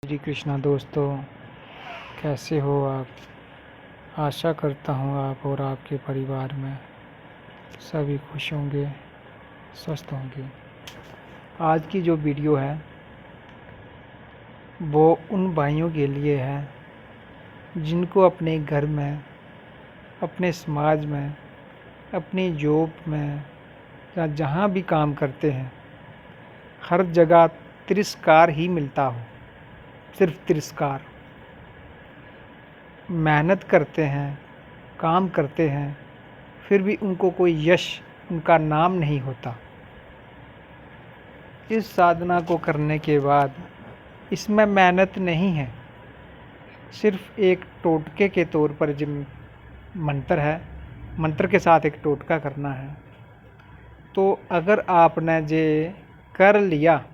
श्री कृष्णा दोस्तों, कैसे हो आप। आशा करता हूँ आप और आपके परिवार में सभी खुश होंगे, स्वस्थ होंगे। आज की जो वीडियो है वो उन भाइयों के लिए है जिनको अपने घर में, अपने समाज में, अपनी जॉब में या जहाँ भी काम करते हैं हर जगह तिरस्कार ही मिलता हो। सिर्फ तिरस्कार। मेहनत करते हैं, काम करते हैं, फिर भी उनको कोई यश, उनका नाम नहीं होता। इस साधना को करने के बाद इसमें मेहनत नहीं है, सिर्फ एक टोटके के तौर पर जिन मंत्र है, मंत्र के साथ एक टोटका करना है। तो अगर आपने ये कर लिया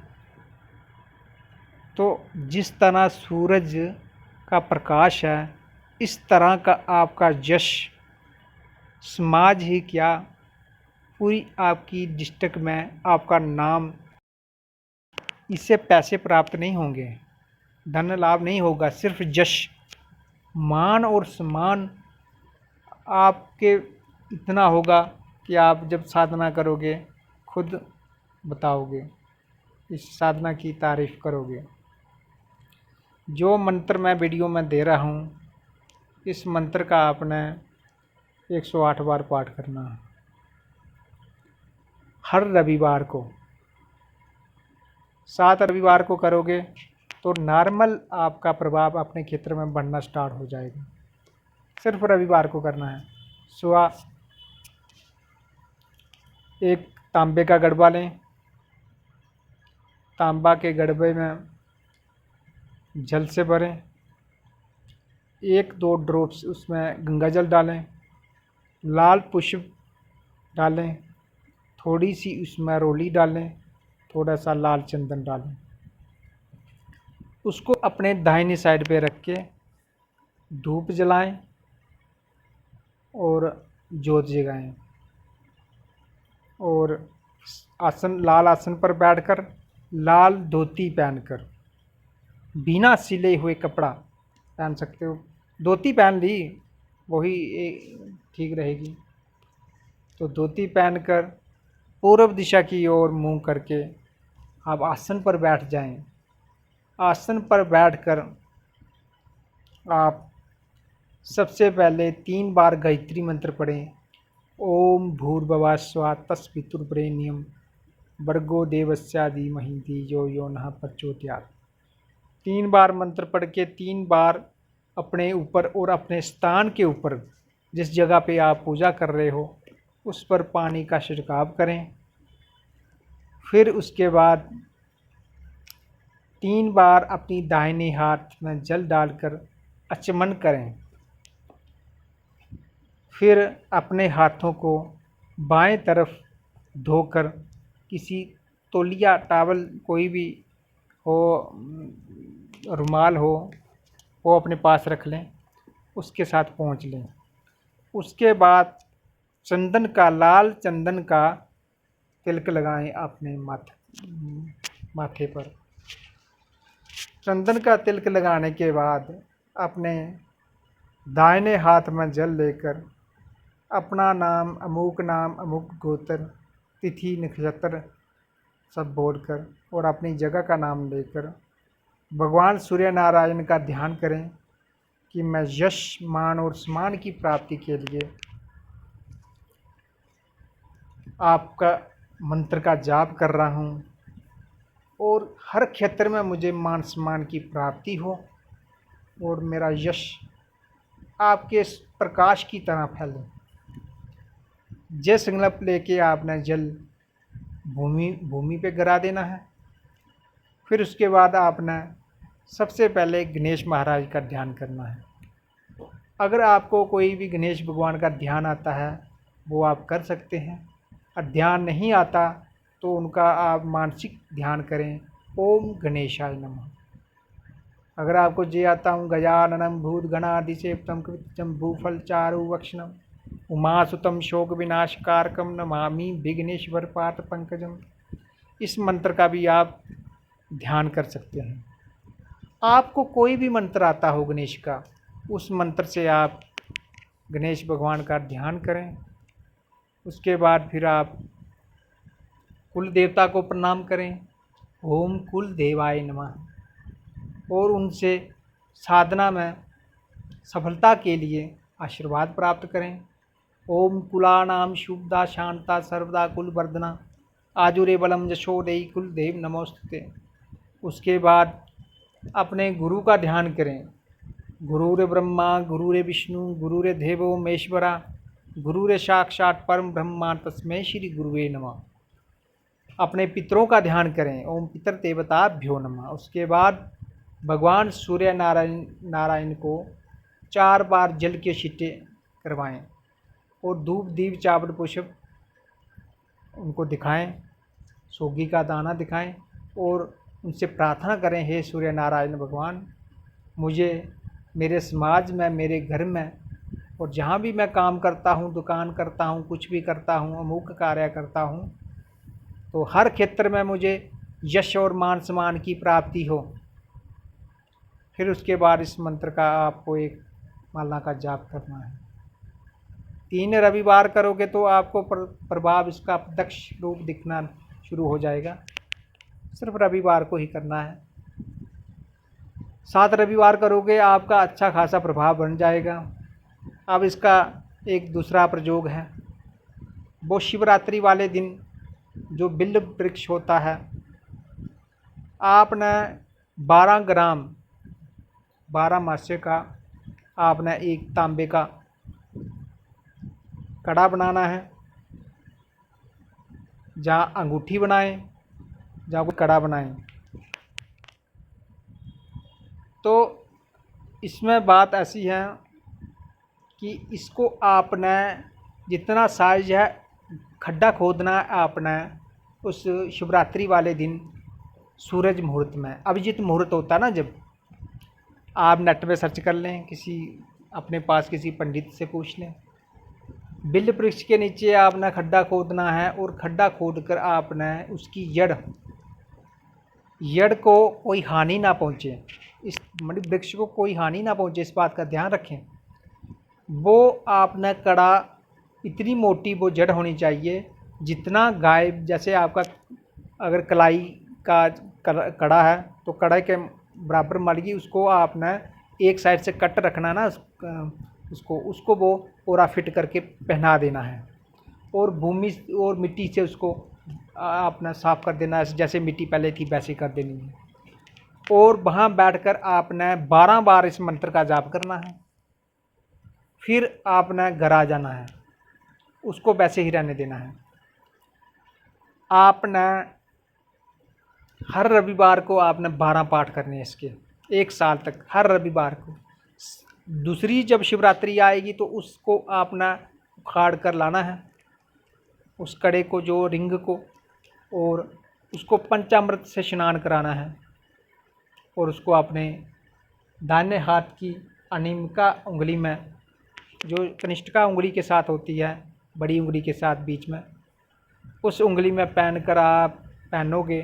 तो जिस तरह सूरज का प्रकाश है, इस तरह का आपका यश समाज ही क्या, पूरी आपकी डिस्ट्रिक्ट में आपका नाम। इससे पैसे प्राप्त नहीं होंगे, धन लाभ नहीं होगा, सिर्फ यश, मान और सम्मान आपके इतना होगा कि आप जब साधना करोगे खुद बताओगे, इस साधना की तारीफ करोगे। जो मंत्र मैं वीडियो में दे रहा हूँ, इस मंत्र का आपने 108 बार पाठ करना है हर रविवार को। 7 रविवार को करोगे तो नॉर्मल आपका प्रभाव अपने क्षेत्र में बढ़ना स्टार्ट हो जाएगा। सिर्फ रविवार को करना है। सुबह एक तांबे का गड़बा लें, तांबा के गड़बे में जल से भरें, 1-2 ड्रॉप्स उसमें गंगा जल डालें, लाल पुष्प डालें, थोड़ी सी उसमें रोली डालें, थोड़ा सा लाल चंदन डालें। उसको अपने दाहिनी साइड पे रख के धूप जलाएं और जोत जगाएं। और लाल आसन पर बैठकर, लाल धोती पहनकर, बिना सिले हुए कपड़ा पहन सकते हो। धोती पहन ली वही ठीक रहेगी। तो धोती पहनकर पूर्व दिशा की ओर मुंह करके आप आसन पर बैठ जाएं। आसन पर बैठकर आप सबसे पहले 3 बार गायत्री मंत्र पढ़ें। ओम भूर्भुवः स्वः तत्सवितुर्वरेण्यं भर्गो देवस्य धीमहि धियो यो नः प्रचोदयात्। 3 बार मंत्र पढ़ के 3 बार अपने ऊपर और अपने स्थान के ऊपर, जिस जगह पे आप पूजा कर रहे हो उस पर पानी का छिड़काव करें। फिर उसके बाद 3 बार अपनी दाहिने हाथ में जल डालकर आचमन करें। फिर अपने हाथों को बाएं तरफ धोकर किसी तौलिया, टॉवल कोई भी हो, रुमाल हो, वो अपने पास रख लें, उसके साथ पोंछ लें। उसके बाद चंदन का, लाल चंदन का तिलक लगाएं अपने माथे पर। चंदन का तिलक लगाने के बाद अपने दाहिने हाथ में जल लेकर अपना नाम, अमुक गोत्र, तिथि, नक्षत्र सब बोलकर और अपनी जगह का नाम लेकर भगवान सूर्य नारायण का ध्यान करें कि मैं यश, मान और सम्मान की प्राप्ति के लिए आपका मंत्र का जाप कर रहा हूँ और हर क्षेत्र में मुझे मान सम्मान की प्राप्ति हो और मेरा यश आपके प्रकाश की तरह फैले। जय संकल्प लेके आपने जल भूमि पे गिरा देना है। फिर उसके बाद आपने सबसे पहले गणेश महाराज का ध्यान करना है। अगर आपको कोई भी गणेश भगवान का ध्यान आता है वो आप कर सकते हैं, और ध्यान नहीं आता तो उनका आप मानसिक ध्यान करें। ओम गणेशाय नमः। अगर आपको जे आता हूँ, गजाननम भूतगणाधिसेवितं कृत्यं भूफल चारु वक्षणम उमासुतम शोक विनाशकारकम नमामि विघ्नेश्वर पात पंकजम। इस मंत्र का भी आप ध्यान कर सकते हैं। आपको कोई भी मंत्र आता हो गणेश का, उस मंत्र से आप गणेश भगवान का ध्यान करें। उसके बाद फिर आप कुल देवता को प्रणाम करें, ओम कुल देवाय नमः, और उनसे साधना में सफलता के लिए आशीर्वाद प्राप्त करें। ओम कुलानाम शुभदा शांता सर्वदा कुल वर्धना आजुरे बलम यशोदेई कुल देव नमोस्तुते। उसके बाद अपने गुरु का ध्यान करें। गुरुरे ब्रह्मा गुरुरे विष्णु गुरुरे देवो महेश्वरा गुरुरे साक्षात परम ब्रह्मा तस्मै श्री गुरुवे नमः। अपने पितरों का ध्यान करें, ओम पितर देवताभ्यो नमः। उसके बाद भगवान सूर्य नारायण को 4 बार जल के छींटे करवाएं और धूप दीप चावल पुष्प उनको दिखाएं, सोगी का दाना दिखाएं और उनसे प्रार्थना करें, हे सूर्य नारायण भगवान, मुझे मेरे समाज में, मेरे घर में और जहाँ भी मैं काम करता हूँ, दुकान करता हूँ, कुछ भी करता हूँ, अमुक कार्य करता हूँ, तो हर क्षेत्र में मुझे यश और मान सम्मान की प्राप्ति हो। फिर उसके बाद इस मंत्र का आपको एक माला का जाप करना है। 3 रविवार करोगे तो आपको प्रभाव इसका प्रत्यक्ष रूप दिखना शुरू हो जाएगा। सिर्फ रविवार को ही करना है। 7 रविवार करोगे आपका अच्छा खासा प्रभाव बन जाएगा। अब इसका एक दूसरा प्रयोग है। वो शिवरात्रि वाले दिन जो बिल्व वृक्ष होता है, आपने 12 ग्राम 12 मासे का आपने एक तांबे का कड़ा बनाना है। जहाँ अंगूठी बनाएं, जहाँ कोई कड़ा बनाएं। तो इसमें बात ऐसी है कि इसको आपने जितना साइज है खड्डा खोदना है आपने उस शिवरात्रि वाले दिन सूरज मुहूर्त में। अभिजीत मुहूर्त होता है ना, जब आप नेट में सर्च कर लें, किसी अपने पास किसी पंडित से पूछ लें। बिल्व वृक्ष के नीचे आपने खड्डा खोदना है और खड्डा खोद कर आपने उसकी जड़ को कोई हानि ना पहुँचे, इस वृक्ष को कोई हानि ना पहुँचे, इस बात का ध्यान रखें। वो आपने कड़ा इतनी मोटी वो जड़ होनी चाहिए जितना गाय, जैसे आपका अगर कलाई का कड़ा है तो कड़े के बराबर मलगी, उसको आपने एक साइड से कट रखना ना, उसको वो ओरा फिट करके पहना देना है और भूमि और मिट्टी से उसको आपने साफ़ कर देना है। जैसे मिट्टी पहले थी वैसे कर देनी है और वहाँ बैठकर आपने 12 बार इस मंत्र का जाप करना है। फिर आपने घर आ जाना है, उसको वैसे ही रहने देना है। आपने हर रविवार को आपने 12 पाठ करने हैं इसके, 1 साल तक हर रविवार को। दूसरी जब शिवरात्रि आएगी तो उसको आपने उखाड़ कर लाना है, उस कड़े को, जो रिंग को, और उसको पंचामृत से स्नान कराना है और उसको अपने दाहिने हाथ की अनिमिका उंगली में, जो कनिष्ठिका उंगली के साथ होती है, बड़ी उंगली के साथ बीच में, उस उंगली में पहन कर आप पहनोगे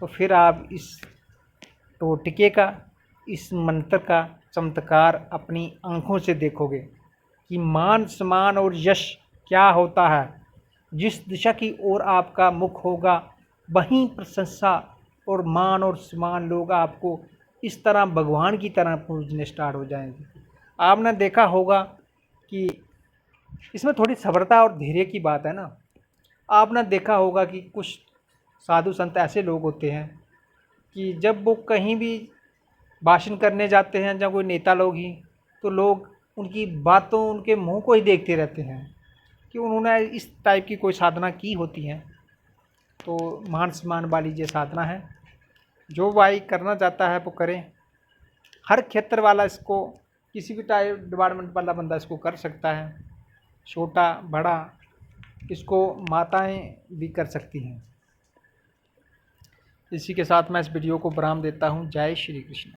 तो फिर आप इस टोटके का, इस मंत्र का चमत्कार अपनी आँखों से देखोगे कि मान सम्मान और यश क्या होता है। जिस दिशा की ओर आपका मुख होगा वहीं प्रशंसा और मान और सम्मान लोग आपको इस तरह भगवान की तरह पूजने स्टार्ट हो जाएंगे। आपने देखा होगा कि इसमें थोड़ी सब्रता और धैर्य की बात है ना। आपने देखा होगा कि कुछ साधु संत ऐसे लोग होते हैं कि जब वो कहीं भी भाषण करने जाते हैं, जब कोई नेता लोग ही, तो लोग उनकी बातों, उनके मुंह को ही देखते रहते हैं कि उन्होंने इस टाइप की कोई साधना की होती है। तो मान सम्मान वाली ये साधना है, जो भाई करना चाहता है वो करें। हर क्षेत्र वाला इसको, किसी भी टाइप डिपार्टमेंट वाला बंदा इसको कर सकता है, छोटा बड़ा, इसको माताएं भी कर सकती हैं। इसी के साथ मैं इस वीडियो को विराम देता हूँ। जय श्री कृष्ण।